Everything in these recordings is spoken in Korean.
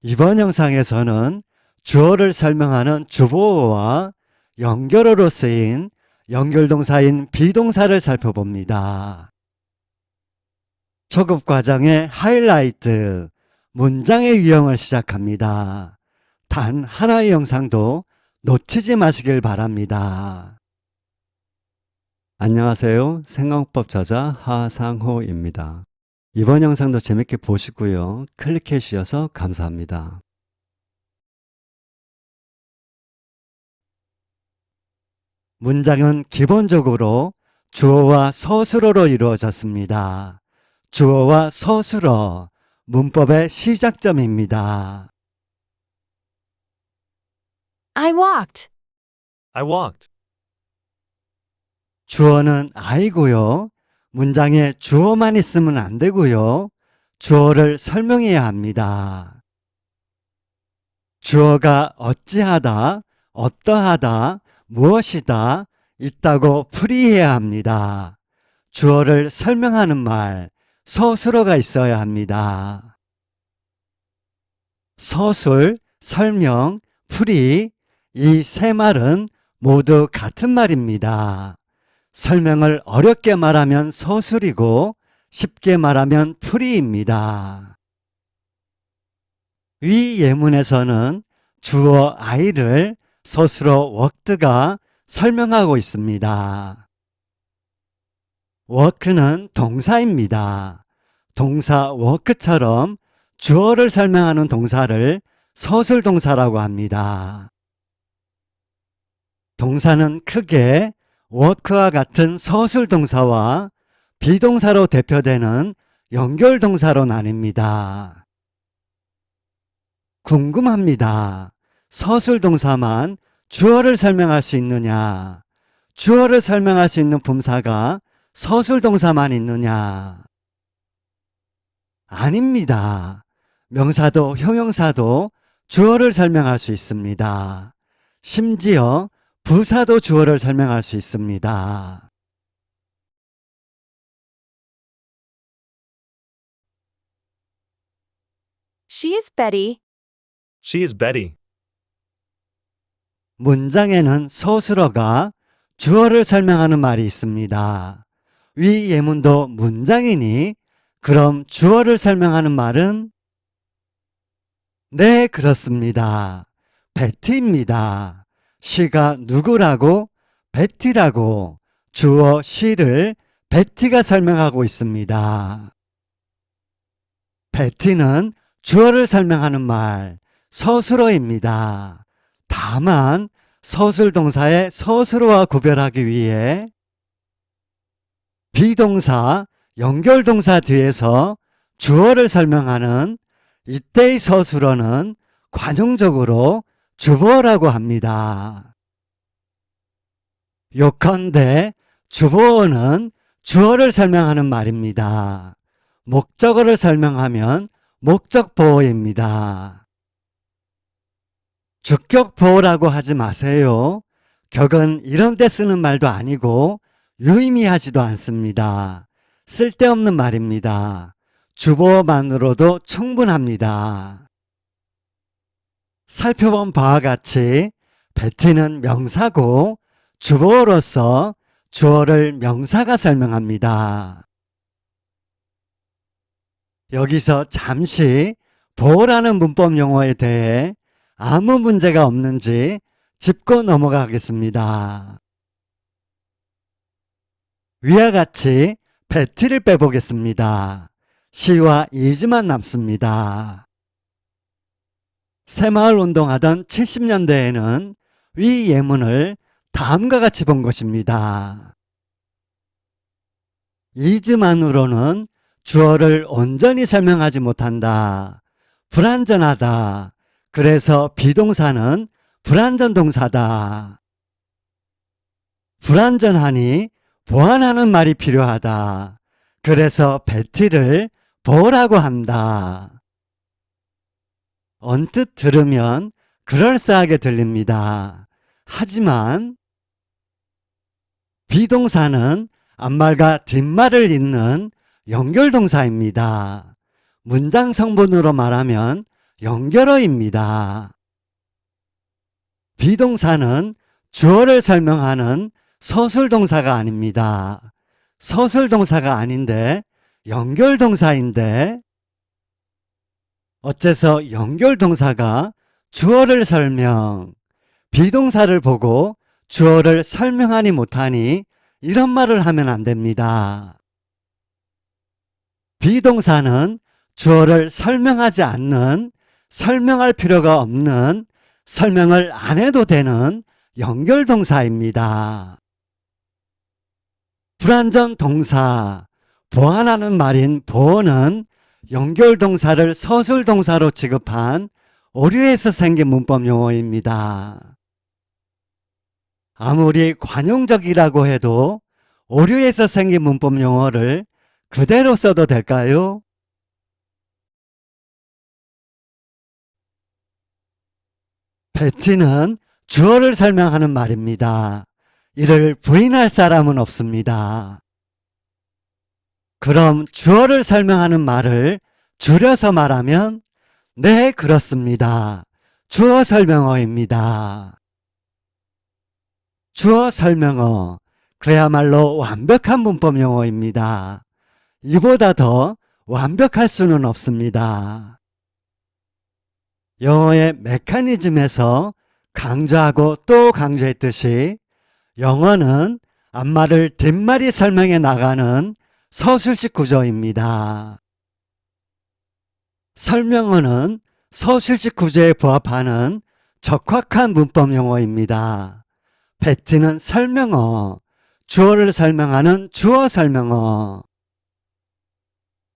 이번 영상에서는 주어를 설명하는 주보어와 연결어로 쓰인 연결동사인 비동사를 살펴봅니다. 초급 과정의 하이라이트, 문장의 유형을 시작합니다. 단 하나의 영상도 놓치지 마시길 바랍니다. 안녕하세요. 생강법 저자 하상호입니다. 이번 영상도 재밌게 보시고요. 클릭해 주셔서 감사합니다. 문장은 기본적으로 주어와 서술어로 이루어졌습니다. 주어와 서술어, 문법의 시작점입니다. I walked. I walked. 주어는 I고요. 문장에 주어만 있으면 안 되고요. 주어를 설명해야 합니다. 주어가 어찌하다, 어떠하다, 무엇이다, 있다고 풀이해야 합니다. 주어를 설명하는 말, 서술어가 있어야 합니다. 서술, 설명, 풀이, 이 세 말은 모두 같은 말입니다. 설명을 어렵게 말하면 서술이고 쉽게 말하면 풀이입니다. 위 예문에서는 주어 I를 서술어 worked가 설명하고 있습니다. work는 동사입니다. 동사 work처럼 주어를 설명하는 동사를 서술동사라고 합니다. 동사는 크게 work와 같은 서술동사와 비동사로 대표되는 연결동사로 나뉩니다. 궁금합니다. 서술동사만 주어를 설명할 수 있느냐? 주어를 설명할 수 있는 분사가 서술동사만 있느냐? 아닙니다. 명사도 형용사도 주어를 설명할 수 있습니다. 심지어 부사도 주어를 설명할 수 있습니다. She is Betty. She is Betty. 문장에는 서술어가 주어를 설명하는 말이 있습니다. 위 예문도 문장이니 그럼 주어를 설명하는 말은? 네, 그렇습니다. 베티입니다. she가 누구라고? 베티라고 주어 she를 베티가 설명하고 있습니다. 베티는 주어를 설명하는 말, 서술어입니다. 다만 서술동사의 서술어와 구별하기 위해 비동사, 연결동사 뒤에서 주어를 설명하는 이때의 서술어는 관용적으로 주보어라고 합니다. 요컨대 주보어는 주어를 설명하는 말입니다. 목적어를 설명하면 목적보어입니다. 주격보어라고 하지 마세요. 격은 이런 데 쓰는 말도 아니고 유의미하지도 않습니다. 쓸데없는 말입니다. 주보어만으로도 충분합니다. 살펴본 바와 같이 베티는 명사고 주보어로서 주어를 명사가 설명합니다. 여기서 잠시 보어라는 문법 용어에 대해 아무 문제가 없는지 짚고 넘어가겠습니다. 위와 같이 베티를 빼보겠습니다. she와 is만 남습니다. 새마을 운동하던 70년대에는 위 예문을 다음과 같이 본 것입니다. is만으로는 주어를 온전히 설명하지 못한다. 불완전하다. 그래서 비동사는 불완전 동사다. 불완전하니 보완하는 말이 필요하다. 그래서 베티를 보라고 한다. 언뜻 들으면 그럴싸하게 들립니다. 하지만 비동사는 앞말과 뒷말을 잇는 연결동사입니다. 문장 성분으로 말하면 연결어입니다. 비동사는 주어를 설명하는 서술동사가 아닙니다. 서술동사가 아닌데 연결동사인데 어째서 연결동사가 주어를 설명, 비동사를 보고 주어를 설명하니 못하니 이런 말을 하면 안 됩니다. 비동사는 주어를 설명하지 않는, 설명할 필요가 없는, 설명을 안 해도 되는 연결동사입니다. 불완전 동사, 보완하는 말인 보어는 연결동사를 서술동사로 취급한 오류에서 생긴 문법 용어입니다. 아무리 관용적이라고 해도 오류에서 생긴 문법 용어를 그대로 써도 될까요? 베티는 주어를 설명하는 말입니다. 이를 부인할 사람은 없습니다. 그럼 주어를 설명하는 말을 줄여서 말하면 네, 그렇습니다. 주어 설명어입니다. 주어 설명어, 그야말로 완벽한 문법 용어입니다. 이보다 더 완벽할 수는 없습니다. 영어의 메커니즘에서 강조하고 또 강조했듯이 영어는 앞말을 뒷말이 설명해 나가는 서술식 구조입니다. 설명어는 서술식 구조에 부합하는 적확한 문법 용어입니다. 베티는 설명어, 주어를 설명하는 주어 설명어.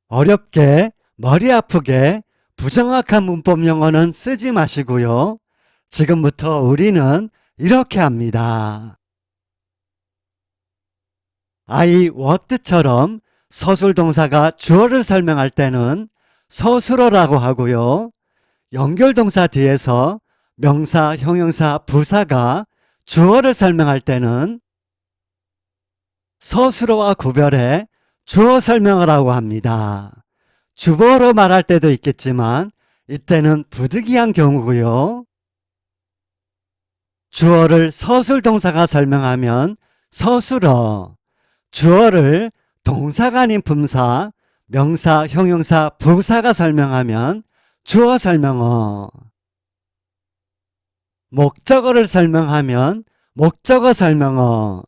어렵게, 머리 아프게 부정확한 문법 용어는 쓰지 마시고요. 지금부터 우리는 이렇게 합니다. I worked처럼 서술동사가 주어를 설명할 때는 서술어라고 하고요. 연결동사 뒤에서 명사, 형용사, 부사가 주어를 설명할 때는 서술어와 구별해 주어 설명어라고 합니다. 주어로 말할 때도 있겠지만 이때는 부득이한 경우고요. 주어를 서술동사가 설명하면 서술어, 주어를 동사가 아닌 품사, 명사, 형용사, 부사가 설명하면 주어 설명어. 목적어를 설명하면 목적어 설명어.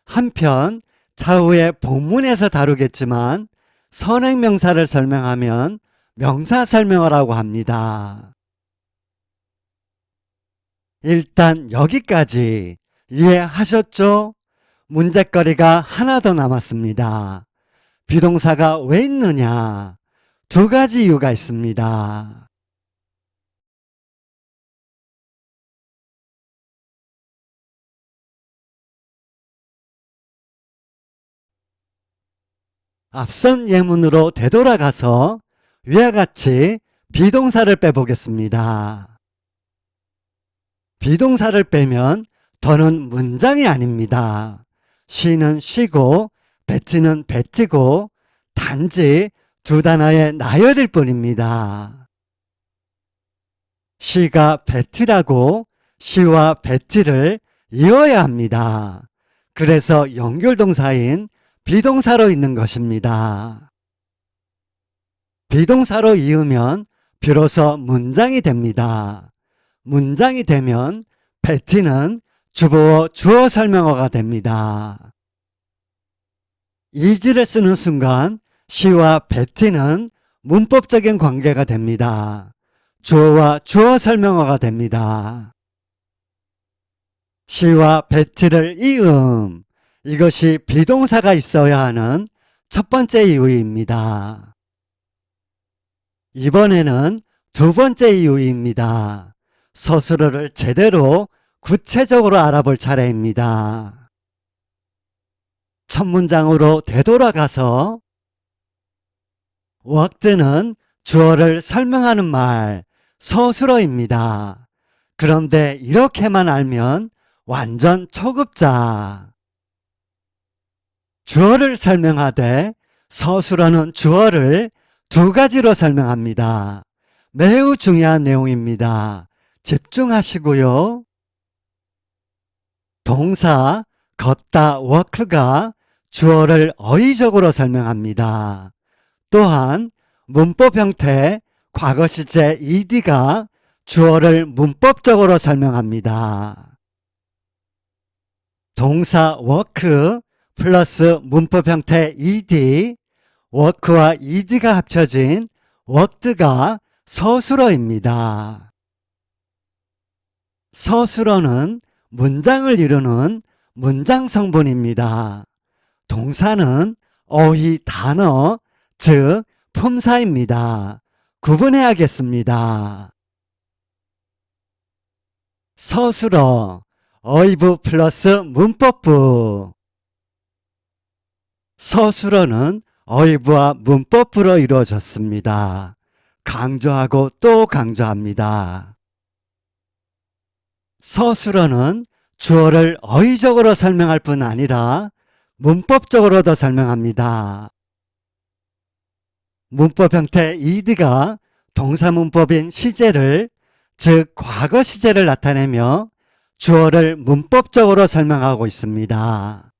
한편 차후에 본문에서 다루겠지만 선행명사를 설명하면 명사 설명어라고 합니다. 일단 여기까지 이해하셨죠? 문제거리가 하나 더 남았습니다. 비동사가 왜 있느냐? 두 가지 이유가 있습니다. 앞선 예문으로 되돌아가서 위와 같이 비동사를 빼보겠습니다. 비동사를 빼면 더는 문장이 아닙니다. 쉬는 쉬고 뱉지는 뱉고 단지 두 단어의 나열일 뿐입니다. 쉬가 뱉으라고 쉬와 뱉이를 이어야 합니다. 그래서 연결동사인 비동사로 있는 것입니다. 비동사로 이으면 비로소 문장이 됩니다. 문장이 되면 뱉이는 주보어 주어 설명어가 됩니다. 이지를 쓰는 순간 시와 뱉이는 문법적인 관계가 됩니다. 주어와 주어 설명어가 됩니다. 시와 뱉이를 이음, 이것이 비동사가 있어야 하는 첫 번째 이유입니다. 이번에는 두 번째 이유입니다. 서술어를 제대로 구체적으로 알아볼 차례입니다. 첫 문장으로 되돌아가서 worked는 주어를 설명하는 말, 서술어입니다. 그런데 이렇게만 알면 완전 초급자. 주어를 설명하되 서술어는 주어를 두 가지로 설명합니다. 매우 중요한 내용입니다. 집중하시고요. 동사 걷다 walk가 주어를 어휘적으로 설명합니다. 또한 문법 형태 과거 시제 ed가 주어를 문법적으로 설명합니다. 동사 work 플러스 문법 형태 ed, work와 ed가 합쳐진 worked가 서술어입니다. 서술어는 문장을 이루는 문장 성분입니다. 동사는 어휘 단어, 즉 품사입니다. 구분해야겠습니다. 서술어, 어휘부 플러스 문법부. 서술어는 어휘부와 문법부로 이루어졌습니다. 강조하고 또 강조합니다. 서술어는 주어를 어휘적으로 설명할 뿐 아니라 문법적으로도 설명합니다. 문법 형태 ed가 동사 문법인 시제를, 즉 과거 시제를 나타내며 주어를 문법적으로 설명하고 있습니다.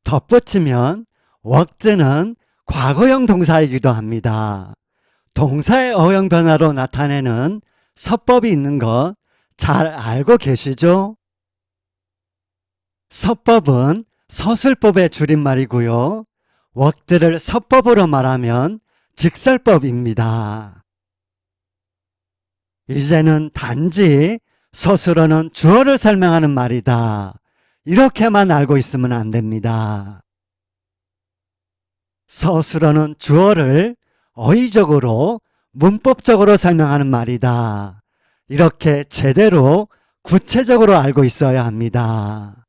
덧붙이면 worked는 과거형 동사이기도 합니다. 동사의 어형 변화로 나타내는 서법이 있는 것 잘 알고 계시죠? 서법은 서술법의 줄임말이고요. worked를 서법으로 말하면 직설법입니다. 이제는 단지 서술어는 주어를 설명하는 말이다, 이렇게만 알고 있으면 안 됩니다. 서술어는 주어를 어휘적으로 문법적으로 설명하는 말이다, 이렇게 제대로 구체적으로 알고 있어야 합니다.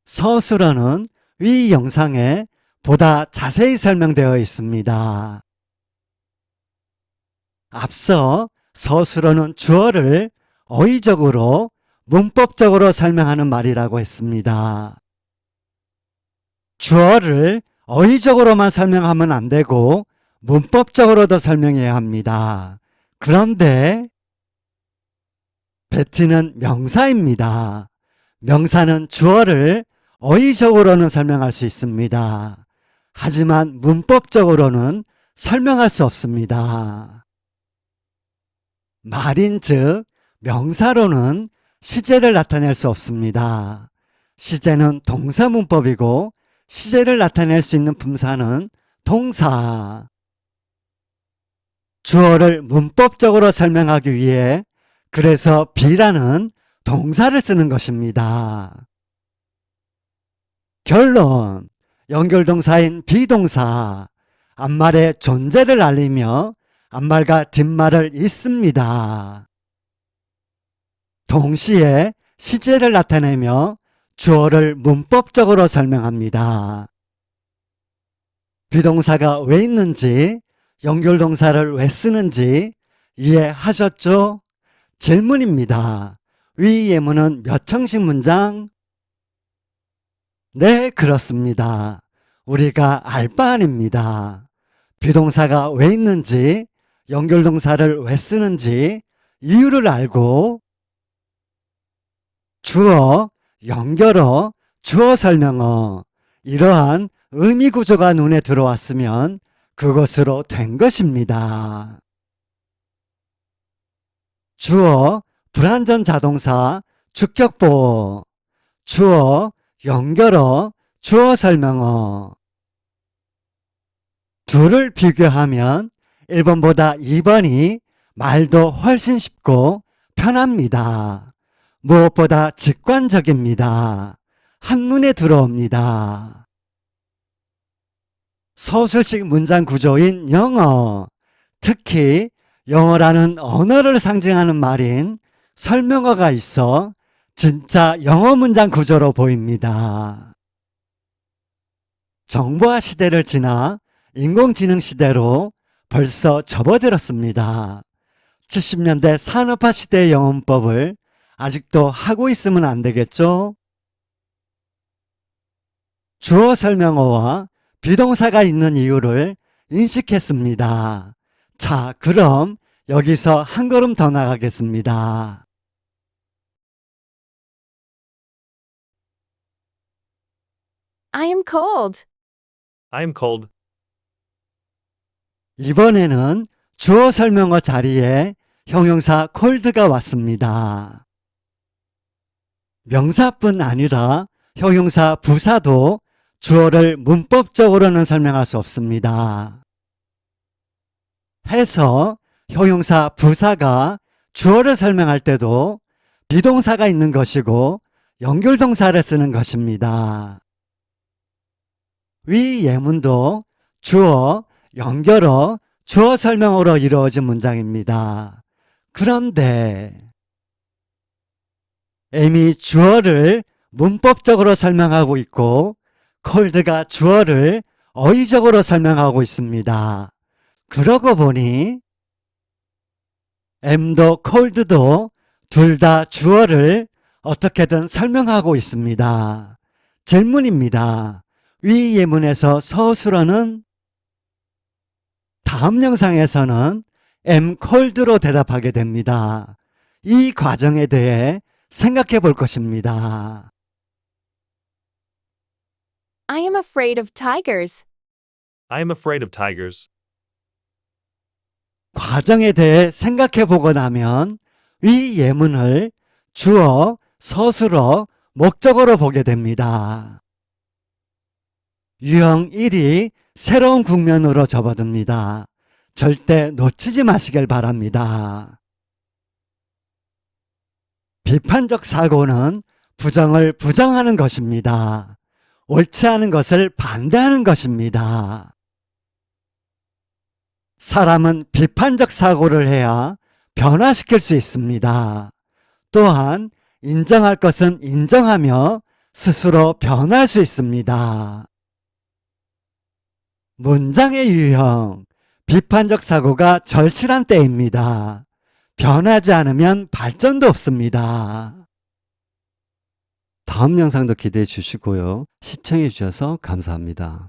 서술어는 위 영상에 보다 자세히 설명되어 있습니다. 앞서 서술어는 주어를 어휘적으로 문법적으로 설명하는 말이라고 했습니다. 주어를 어휘적으로만 설명하면 안 되고 문법적으로도 설명해야 합니다. 그런데 베티는 명사입니다. 명사는 주어를 어휘적으로는 설명할 수 있습니다. 하지만 문법적으로는 설명할 수 없습니다. 말인즉 명사로는 시제를 나타낼 수 없습니다. 시제는 동사 문법이고 시제를 나타낼 수 있는 품사는 동사. 주어를 문법적으로 설명하기 위해 그래서 be라는 동사를 쓰는 것입니다. 결론, 연결동사인 비동사, 앞말의 존재를 알리며 앞말과 뒷말을 잇습니다. 동시에 시제를 나타내며 주어를 문법적으로 설명합니다. 비동사가 왜 있는지, 연결동사를 왜 쓰는지 이해하셨죠? 질문입니다. 위 예문은 몇 형식 문장? 네, 그렇습니다. 우리가 알 바 아닙니다. 비동사가 왜 있는지, 연결동사를 왜 쓰는지 이유를 알고 주어, 연결어, 주어 설명어, 이러한 의미 구조가 눈에 들어왔으면 그것으로 된 것입니다. 주어, 불완전 자동사, 주격보호, 주어, 연결어, 주어 설명어. 둘을 비교하면 1번보다 2번이 말도 훨씬 쉽고 편합니다. 무엇보다 직관적입니다. 한눈에 들어옵니다. 서술식 문장 구조인 영어, 특히 영어라는 언어를 상징하는 말인 설명어가 있어 진짜 영어 문장 구조로 보입니다. 정보화 시대를 지나 인공지능 시대로 벌써 접어들었습니다. 70년대 산업화 시대의 영어문법을 아직도 하고 있으면 안 되겠죠? 주어 설명어와 비동사가 있는 이유를 인식했습니다. 자, 그럼 여기서 한 걸음 더 나가겠습니다. I am cold. I am cold. 이번에는 주어 설명어 자리에 형용사 cold가 왔습니다. 명사뿐 아니라 형용사 부사도 주어를 문법적으로는 설명할 수 없습니다. 해서 형용사 부사가 주어를 설명할 때도 비동사가 있는 것이고 연결동사를 쓰는 것입니다. 위 예문도 주어, 연결어, 주어 설명어로 이루어진 문장입니다. 그런데 M이 주어를 문법적으로 설명하고 있고 cold가 주어를 어휘적으로 설명하고 있습니다. 그러고 보니 M도 cold도 둘 다 주어를 어떻게든 설명하고 있습니다. 질문입니다. 위 예문에서 서술어는 다음 영상에서는 am cold로 대답하게 됩니다. 이 과정에 대해 생각해 볼 것입니다. I am afraid of tigers. I am afraid of tigers. 과정에 대해 생각해 보고 나면 위 예문을 주어, 서술어, 목적어로 보게 됩니다. 유형 1이 새로운 국면으로 접어듭니다. 절대 놓치지 마시길 바랍니다. 비판적 사고는 부정을 부정하는 것입니다. 옳지 않은 것을 반대하는 것입니다. 사람은 비판적 사고를 해야 변화시킬 수 있습니다. 또한 인정할 것은 인정하며 스스로 변할 수 있습니다. 문장의 유형, 비판적 사고가 절실한 때입니다. 변하지 않으면 발전도 없습니다. 다음 영상도 기대해 주시고요. 시청해 주셔서 감사합니다.